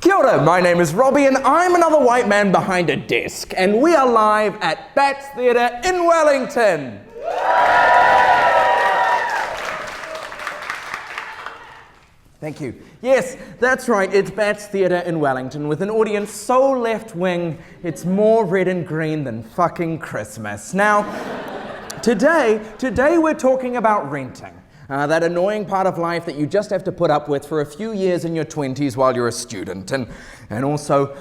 Kia ora, my name is Robbie and I'm another white man behind a desk, and we are live at BAT's Theatre in Wellington. Thank you. Yes, that's right, it's BAT's Theatre in Wellington with an audience so left-wing it's more red and green than fucking Christmas. Now, today we're talking about renting. That annoying part of life that you just have to put up with for a few years in your 20s while you're a student, and also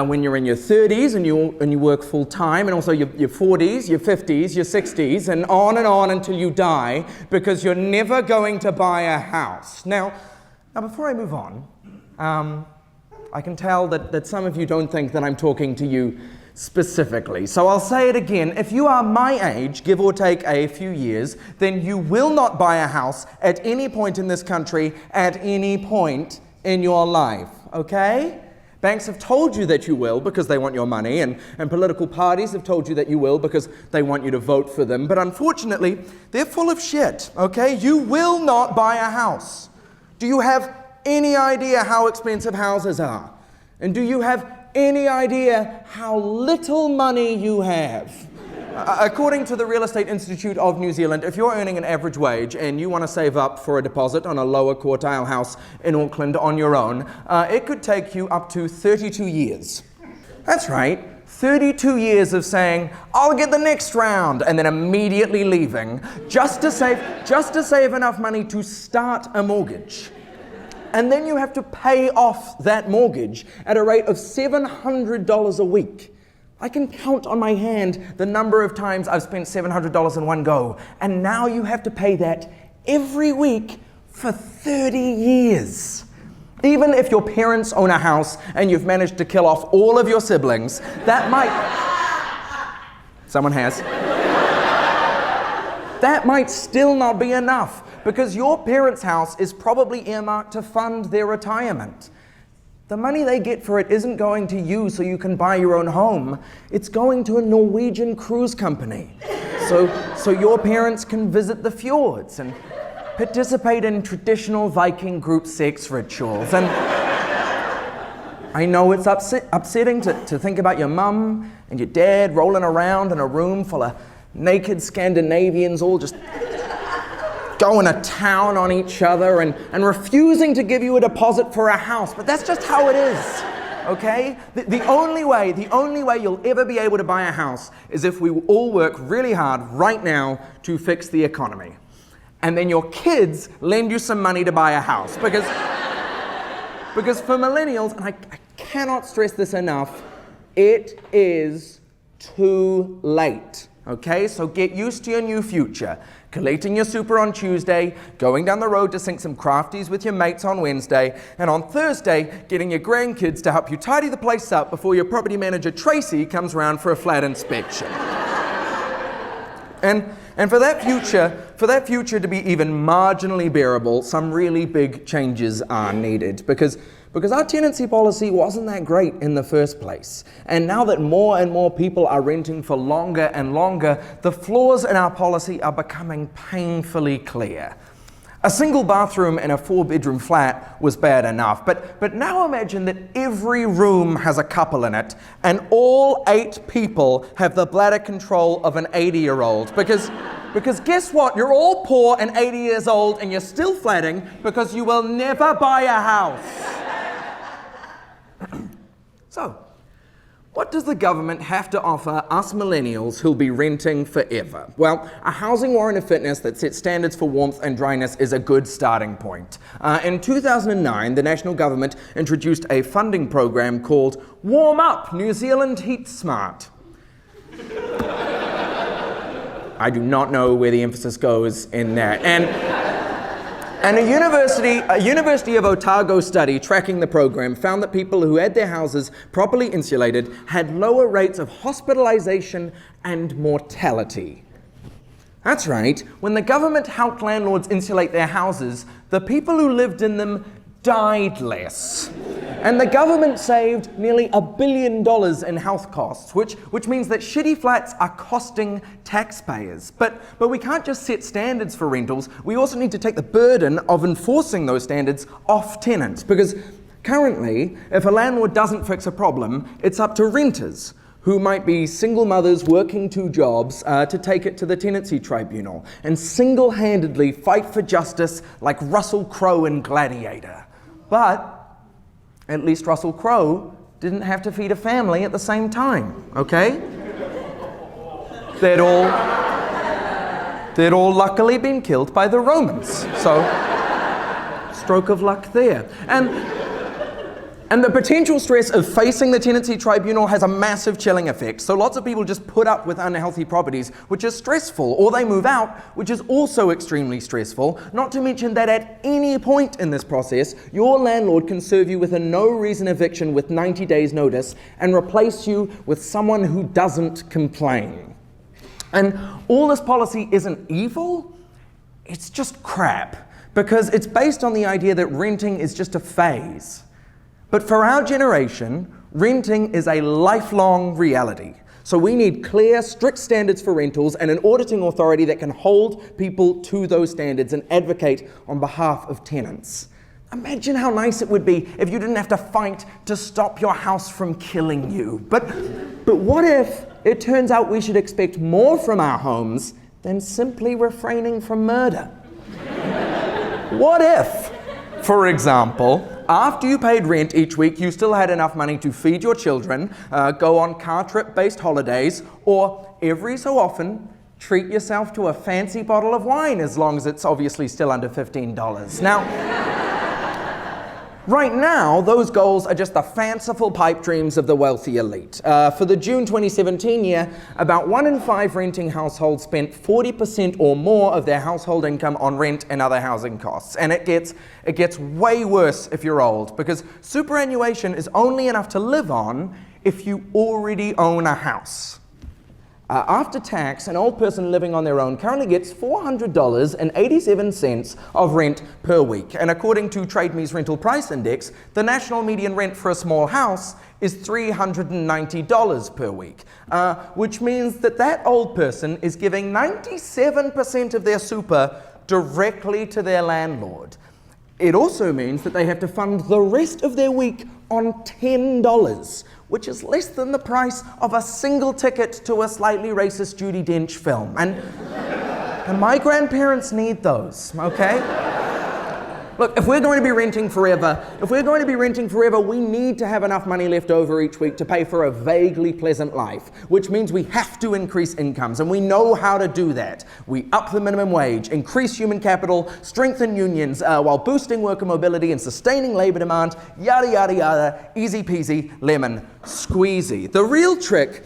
when you're in your 30s and you work full time, and also your 40s, your 50s, your 60s, and on until you die, because you're never going to buy a house. Now before I move on, I can tell that some of you don't think that I'm talking to you specifically. So I'll say it again. If you are my age, give or take a few years, then you will not buy a house at any point in this country at any point in your life, okay? Banks have told you that you will because they want your money, and political parties have told you that you will because they want you to vote for them. But unfortunately, they're full of shit, okay? You will not buy a house. Do you have any idea how expensive houses are? And do you have any idea how little money you have? According to the Real Estate Institute of New Zealand, if you're earning an average wage and you want to save up for a deposit on a lower quartile house in Auckland on your own, it could take you up to 32 years. That's right, 32 years of saying, I'll get the next round, and then immediately leaving, just to save enough money to start a mortgage. And then you have to pay off that mortgage at a rate of $700 a week. I can count on my hand the number of times I've spent $700 in one go. And now you have to pay that every week for 30 years. Even if your parents own a house and you've managed to kill off all of your siblings, that might... Someone has. That might still not be enough, because your parents' house is probably earmarked to fund their retirement. The money they get for it isn't going to you so you can buy your own home. It's going to a Norwegian cruise company. So your parents can visit the fjords and participate in traditional Viking group sex rituals. And I know it's upsetting to think about your mum and your dad rolling around in a room full of naked Scandinavians all just going to town on each other and refusing to give you a deposit for a house. But that's just how it is, okay? The only way you'll ever be able to buy a house is if we all work really hard right now to fix the economy. And then your kids lend you some money to buy a house. Because for millennials, and I cannot stress this enough, it is too late. Okay, so get used to your new future. Collecting your super on Tuesday, going down the road to sink some crafties with your mates on Wednesday, and on Thursday, getting your grandkids to help you tidy the place up before your property manager Tracy comes around for a flat inspection. And for that future to be even marginally bearable, some really big changes are needed, because our tenancy policy wasn't that great in the first place. And now that more and more people are renting for longer and longer, the flaws in our policy are becoming painfully clear. A single bathroom in a 4-bedroom flat was bad enough, but now imagine that every room has a couple in it, and all 8 people have the bladder control of an 80-year-old. Because guess what? You're all poor and 80 years old, and you're still flatting because you will never buy a house. So, what does the government have to offer us millennials who'll be renting forever? Well, a housing warrant of fitness that sets standards for warmth and dryness is a good starting point. In 2009, the national government introduced a funding program called Warm Up New Zealand Heat Smart. I do not know where the emphasis goes in that. And a University of Otago study tracking the program found that people who had their houses properly insulated had lower rates of hospitalization and mortality. That's right, when the government helped landlords insulate their houses, the people who lived in them died less. And the government saved nearly $1 billion in health costs, which means that shitty flats are costing taxpayers. But we can't just set standards for rentals, we also need to take the burden of enforcing those standards off tenants, because Currently, if a landlord doesn't fix a problem, it's up to renters, who might be single mothers working 2 jobs, to take it to the Tenancy Tribunal and single-handedly fight for justice like Russell Crowe in Gladiator. But at least Russell Crowe didn't have to feed a family at the same time, okay? They'd all luckily been killed by the Romans, so stroke of luck there. And the potential stress of facing the Tenancy Tribunal has a massive chilling effect. So lots of people just put up with unhealthy properties, which is stressful, or they move out, which is also extremely stressful. Not to mention that at any point in this process, your landlord can serve you with a no-reason eviction with 90 days notice and replace you with someone who doesn't complain. And all this policy isn't evil, it's just crap, because it's based on the idea that renting is just a phase. But for our generation, renting is a lifelong reality. So we need clear, strict standards for rentals and an auditing authority that can hold people to those standards and advocate on behalf of tenants. Imagine how nice it would be if you didn't have to fight to stop your house from killing you. But what if it turns out we should expect more from our homes than simply refraining from murder? What if, for example, after you paid rent each week, you still had enough money to feed your children, go on car trip-based holidays, or every so often, treat yourself to a fancy bottle of wine, as long as it's obviously still under $15. Now, right now, those goals are just the fanciful pipe dreams of the wealthy elite. For the June 2017 year, about 1 in 5 renting households spent 40% or more of their household income on rent and other housing costs. And it gets way worse if you're old, because superannuation is only enough to live on if you already own a house. After tax, an old person living on their own currently gets $400.87 of rent per week. And according to Trade Me's Rental Price Index, the national median rent for a small house is $390 per week, which means that old person is giving 97% of their super directly to their landlord. It also means that they have to fund the rest of their week on $10, which is less than the price of a single ticket to a slightly racist Judi Dench film. And my grandparents need those, okay? Look, if we're going to be renting forever, we need to have enough money left over each week to pay for a vaguely pleasant life, which means we have to increase incomes, and we know how to do that. We up the minimum wage, increase human capital, strengthen unions, while boosting worker mobility and sustaining labor demand, yada, yada, yada, easy peasy, lemon squeezy. The real trick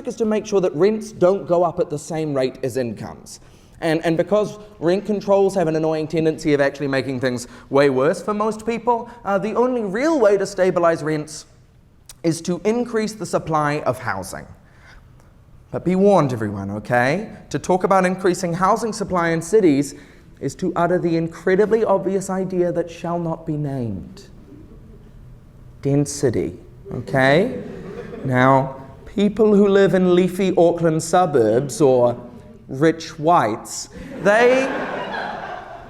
is to make sure that rents don't go up at the same rate as incomes. And because rent controls have an annoying tendency of actually making things way worse for most people, the only real way to stabilize rents is to increase the supply of housing. But be warned, everyone, okay? To talk about increasing housing supply in cities is to utter the incredibly obvious idea that shall not be named. Density, okay? Now, people who live in leafy Auckland suburbs or rich whites, they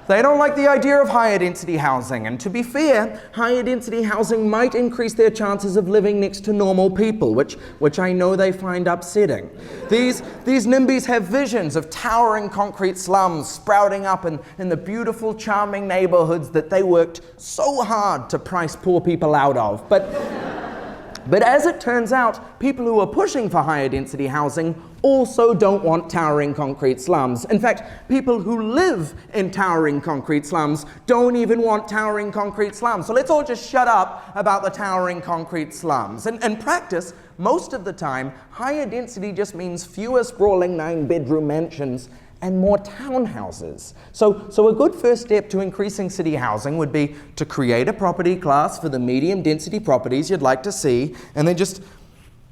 don't like the idea of higher density housing. And to be fair, higher density housing might increase their chances of living next to normal people, which I know they find upsetting. These NIMBYs have visions of towering concrete slums sprouting up in the beautiful, charming neighborhoods that they worked so hard to price poor people out of. But as it turns out, people who are pushing for higher density housing also don't want towering concrete slums. In fact, people who live in towering concrete slums don't even want towering concrete slums. So let's all just shut up about the towering concrete slums. In practice, most of the time, higher density just means fewer sprawling 9-bedroom mansions and more townhouses. So a good first step to increasing city housing would be to create a property class for the medium density properties you'd like to see, and then just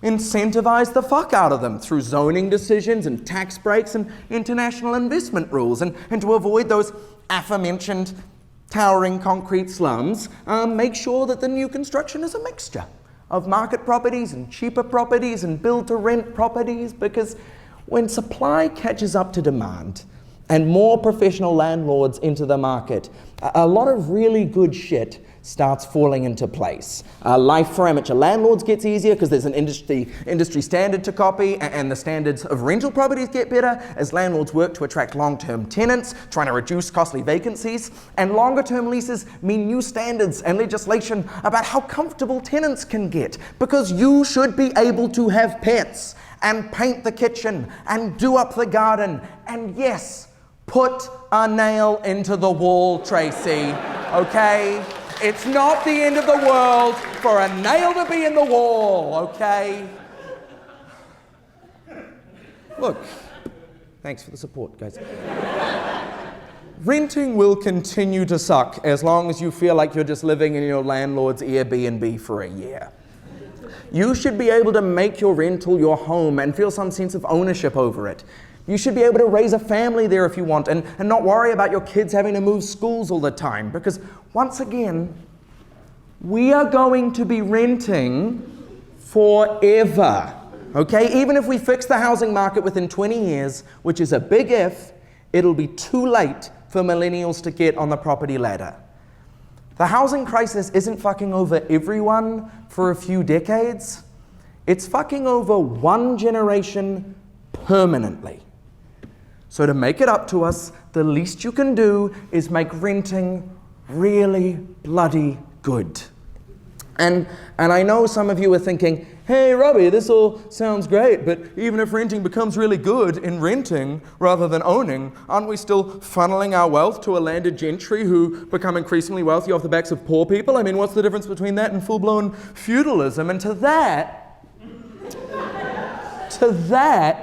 incentivize the fuck out of them through zoning decisions and tax breaks and international investment rules. And to avoid those aforementioned towering concrete slums, make sure that the new construction is a mixture of market properties and cheaper properties and build-to-rent properties, because when supply catches up to demand, and more professional landlords into the market, a lot of really good shit starts falling into place. Life for amateur landlords gets easier because there's an industry standard to copy, and the standards of rental properties get better as landlords work to attract long-term tenants, trying to reduce costly vacancies, and longer-term leases mean new standards and legislation about how comfortable tenants can get, because you should be able to have pets and paint the kitchen and do up the garden, and yes, put a nail into the wall, Tracy, okay? It's not the end of the world for a nail to be in the wall, okay? Look, thanks for the support, guys. Renting will continue to suck as long as you feel like you're just living in your landlord's Airbnb for a year. You should be able to make your rental your home and feel some sense of ownership over it. You should be able to raise a family there if you want, and not worry about your kids having to move schools all the time, because once again, we are going to be renting forever, okay? Even if we fix the housing market within 20 years, which is a big if, it'll be too late for millennials to get on the property ladder. The housing crisis isn't fucking over everyone for a few decades. It's fucking over one generation permanently. So to make it up to us, the least you can do is make renting really bloody good. And I know some of you are thinking, hey Robbie, this all sounds great, but even if renting becomes really good in renting rather than owning, aren't we still funneling our wealth to a landed gentry who become increasingly wealthy off the backs of poor people? I mean, what's the difference between that and full-blown feudalism? And to that,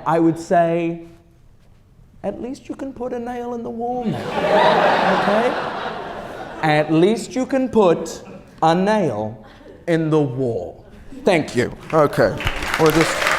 I would say, at least you can put a nail in the wall now, okay? At least you can put a nail in the wall. Thank you. Okay. We're just...